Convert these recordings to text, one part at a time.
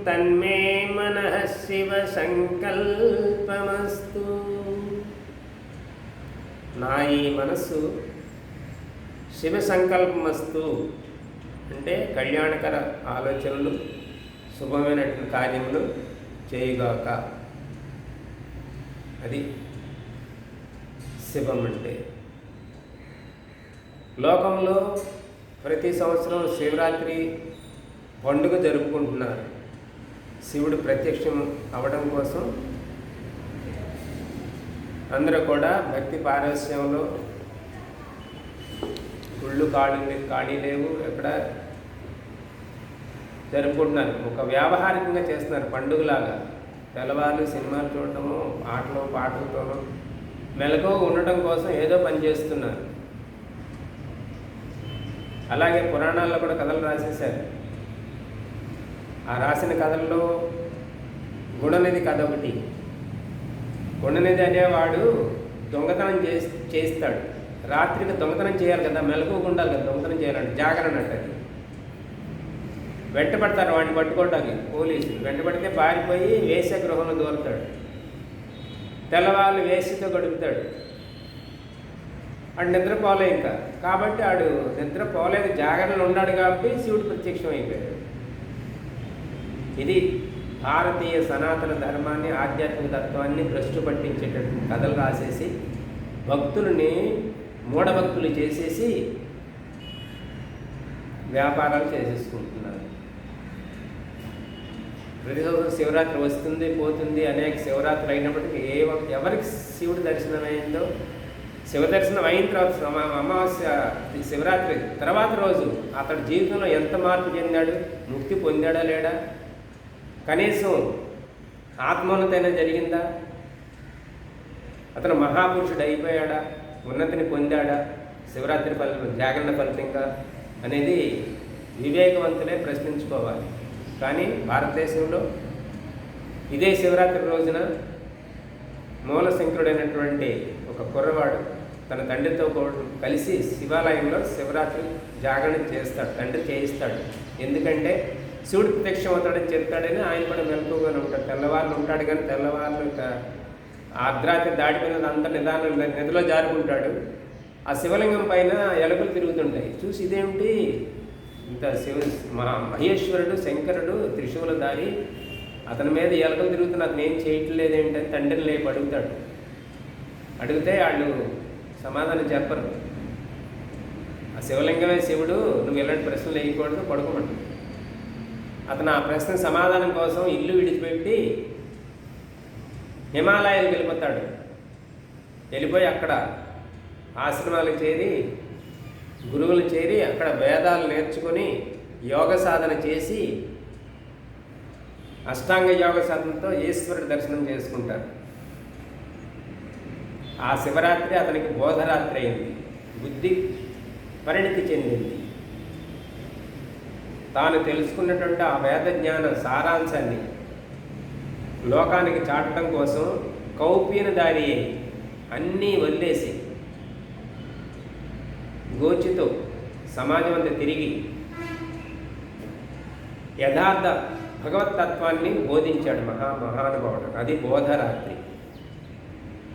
తన్మే మనః శివ సంకల్పమస్తు. నా ఈ మనస్సు శివ సంకల్పమస్తు అంటే కళ్యాణకర ఆలోచనలు, శుభమైనటువంటి కార్యములు చేయుగాక. అది శివం అంటే. లోకంలో ప్రతి సంవత్సరం శివరాత్రి పండుగ జరుపుకుంటున్నారు. శివుడు ప్రత్యక్షం అవడం కోసం అందరూ కూడా భక్తి పారవస్యంలో, గుళ్ళు ఖాళీ లేవు, ఎక్కడ జరుపుకుంటున్నారు. ఒక వ్యావహారికంగా చేస్తున్నారు, పండుగలాగా. తెల్లవారు సినిమాలు చూడటము, ఆటలు పాటలతోనూ మెలకువగా ఉండటం కోసం ఏదో పని చేస్తున్నారు. అలాగే పురాణాల్లో కూడా కథలు రాసేశారు. ఆ రాసిన కథల్లో గుణనిధి కథ ఒకటి. గుణనిధి అనేవాడు దొంగతనం చేస్తాడు. రాత్రికి దొంగతనం చేయాలి కదా, మెలకువగా ఉండాలి కదా, దొంగతనం చేయాలంటే జాగరణ అంటది. వెంటపడతారు వాడిని పట్టుకోవడానికి పోలీసులు. వెంటపడితే పారిపోయి వేశ్య గృహంలో దూరతాడు. తెల్లవాళ్ళు వేశ్యతో గడుపుతాడు. ఆడు నిద్రపోలే ఇంకా. కాబట్టి ఆడు నిద్రపోలేదు, జాగరణలో ఉన్నాడు కాబట్టి శివుడు ప్రత్యక్షం అయిపోయాడు. ఇది భారతీయ సనాతన ధర్మాన్ని, ఆధ్యాత్మిక తత్వాన్ని భ్రష్టు పట్టించేటటువంటి కథలు రాసేసి భక్తులని మూఢభక్తులు చేసేసి వ్యాపారాలు చేసేసుకుంటున్నారు. ప్రతి సంవత్సరం శివరాత్రి వస్తుంది పోతుంది, అనేక శివరాత్రులు అయినప్పటికీ ఎవరికి శివుడి దర్శనం అయిందో, శివ దర్శనం అయిన తర్వాత అమావాస్య శివరాత్రి తర్వాత రోజు అతడి జీవితంలో ఎంత మార్పు చెందాడు, ముక్తి పొందాడా లేడా, కనీసం ఆత్మోన్నతైనా జరిగిందా, అతను మహాపురుషుడు అయిపోయాడా, ఉన్నతిని పొందాడా శివరాత్రి ఫలితం, జాగరణ ఫలితంగా అనేది వివేకవంతులే ప్రశ్నించుకోవాలి. కానీ భారతదేశంలో ఇదే శివరాత్రి రోజున మూలశంకరుడైనటువంటి ఒక కుర్రవాడు తన తండ్రితో కలిసి శివాలయంలో శివరాత్రి జాగరణ చేస్తాడు. తండ్రి చేయిస్తాడు. ఎందుకంటే శివుడు ప్రత్యక్షం అవుతాడని చెప్తాడని ఆయన కూడా మెలకువగానే ఉంటాడు. తెల్లవారులు ఉంటాడు, కానీ తెల్లవారులు అర్ధరాత్రి దాటిపోయినది అంత నిదానం నిధిలో జారుకుంటాడు. ఆ శివలింగం పైన ఎలుకలు తిరుగుతుంటాయి. చూసి ఇదేమిటి ఇంత మహేశ్వరుడు శంకరుడు త్రిశూలధారి, అతని మీద ఎలుకలు తిరుగుతున్న అతను ఏం చేయట్లేదు ఏంటని తండ్రిని లేపు అడుగుతాడు. అడిగితే వాళ్ళు సమాధానం చెప్పరు. ఆ శివలింగమే శివుడు, నువ్వు ఎలాంటి ప్రశ్నలు వేయకూడదు, పడుకోమంటాడు. అతను ఆ ప్రశ్న సమాధానం కోసం ఇల్లు విడిచిపెట్టి హిమాలయాలకు వెళ్ళిపోతాడు. వెళ్ళిపోయి అక్కడ ఆశ్రమాలకు చేరి, గురువులు చేరి అక్కడ వేదాలు నేర్చుకొని యోగ సాధన చేసి అష్టాంగ యోగ సాధనతో ఈశ్వరుడి దర్శనం చేసుకుంటారు. ఆ శివరాత్రి అతనికి బోధరాత్రి అయింది. బుద్ధి పరిణితి చెందింది. తాను తెలుసుకున్నటువంటి ఆ వేద జ్ఞాన సారాంశాన్ని లోకానికి చాటడం కోసం కౌపీనదారి అన్నీ వదిలేసి గోచితో సమాజం అంతా తిరిగి యథార్థ భగవత్తత్వాన్ని బోధించాడు మహానుభావుడు. అది బోధరాత్రి.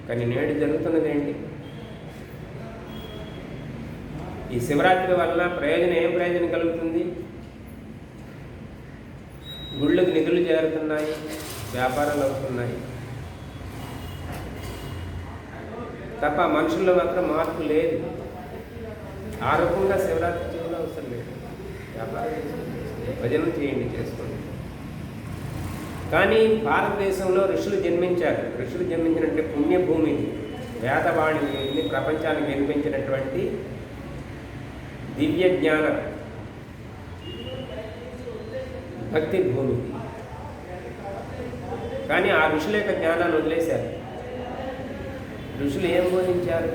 కానీ నేడు జరుగుతున్నది ఏంటి? ఈ శివరాత్రి వల్ల ఏం ప్రయోజనం కలుగుతుంది? గుళ్ళకు నిధులు చేరుతున్నాయి, వ్యాపారాలు అవుతున్నాయి తప్ప మనుషుల్లో మాత్రం మార్పు లేదు. ఆ రూపంగా శివరాత్రి చేయడం అవసరం లేదు. వ్యాపారం భజన చేయండి, చేసుకోండి. కానీ భారతదేశంలో ఋషులు జన్మించారు. ఋషులు జన్మించినట్టే పుణ్యభూమిని, వేదవాణిని ప్రపంచానికి వినిపించినటువంటి దివ్య జ్ఞాన భక్తి భూమి. కానీ ఆ ఋషుల యొక్క జ్ఞానాన్ని వదిలేశారు. ఋషులు ఏం బోధించారు?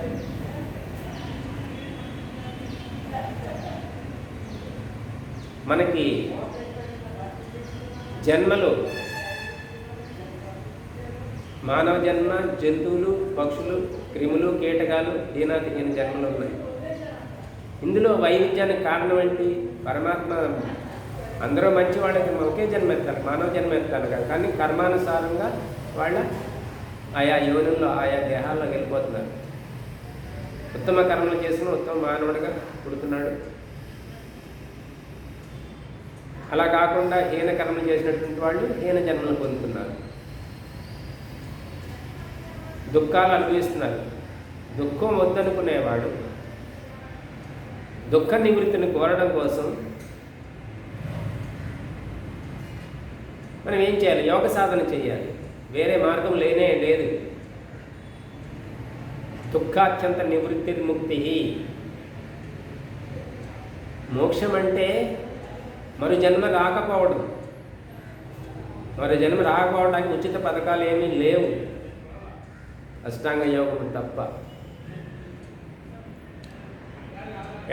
మనకి జన్మలో మానవ జన్మ, జంతువులు, పక్షులు, క్రిములు, కీటకాలు, హీనాతిహీన జన్మలు ఉన్నాయి. ఇందులో వైవిధ్యానికి కారణం ఏంటి? పరమాత్మ అందరూ మంచి వాళ్ళకి ఒకే జన్మ ఎత్తాలి, మానవ జన్మ ఎత్తాలి కదా. కానీ కర్మానుసారంగా వాళ్ళ ఆయా యోనుల్లో ఆయా దేహాల్లో వెళ్ళిపోతున్నారు. ఉత్తమ కర్మలు చేసిన ఉత్తమ మానవుడిగా పుడుతున్నాడు. అలా కాకుండా హీన కర్మలు చేసినటువంటి వాళ్ళు హీన జన్మలు పొందుతున్నారు, దుఃఖాలు అనుభవిస్తున్నారు. దుఃఖం వద్దనుకునేవాడు దుఃఖ నివృత్తిని కోరడం కోసం మనం ఏం చేయాలి? యోగ సాధన చేయాలి. వేరే మార్గం లేనే లేదు. దుఃఖాత్యంత నివృత్తి ముక్తి. మోక్షం అంటే మరో జన్మ రాకపోవడం. మరో జన్మ రాకపోవడానికి ఉచిత పథకాలు ఏమీ లేవు, అష్టాంగ యోగం తప్ప.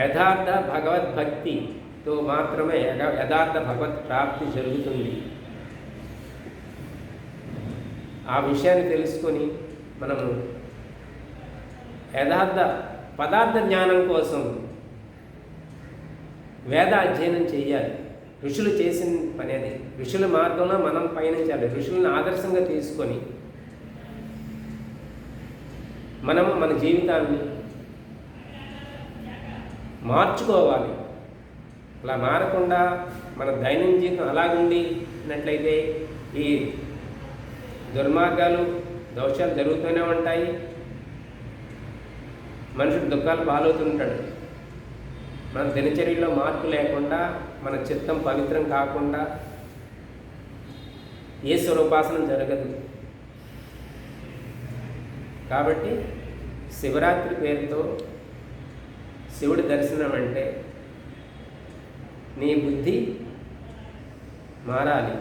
యథార్థ భగవద్భక్తితో మాత్రమే యథార్థ భగవత్ ప్రాప్తి జరుగుతుంది. ఆ విషయాన్ని తెలుసుకొని మనము యథార్థ పదార్థ జ్ఞానం కోసం వేద అధ్యయనం చేయాలి. ఋషులు చేసిన పని అది. ఋషుల మార్గంలో మనం పయనించాలి. ఋషులను ఆదర్శంగా తీసుకొని మనము మన జీవితాన్ని మార్చుకోవాలి. అలా మారకుండా మన దైనందిన జీవితం అలాగుండినట్లయితే ఈ దుర్మార్గాలు దోషాలు జరుగుతూనే ఉంటాయి. మనుషుడు దుఃఖాలు పాలవుతుంటాడు. మన దినచర్యలో మార్పు లేకుండా, మన చిత్తం పవిత్రం కాకుండా ఈశ్వరోపాసన జరగదు. కాబట్టి శివరాత్రి పేరుతో శివుడి దర్శనం అంటే నీ బుద్ధి మారాలి,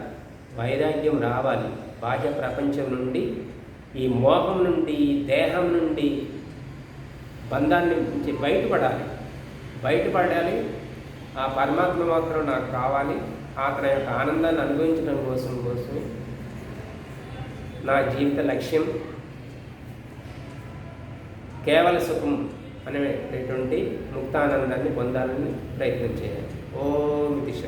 వైరాగ్యం రావాలి. బాహ్య ప్రపంచం నుండి, ఈ మోహం నుండి, ఈ దేహం నుండి బంధాన్ని నుంచి బయటపడాలి. ఆ పరమాత్మ మాత్రం నాకు కావాలి. అతని యొక్క ఆనందాన్ని అనుభవించడం కోసం నా జీవిత లక్ష్యం కేవల సుఖం అనేటువంటి ముక్తానందాన్ని పొందాలని ప్రయత్నం చేయాలి. ఓం దిశ.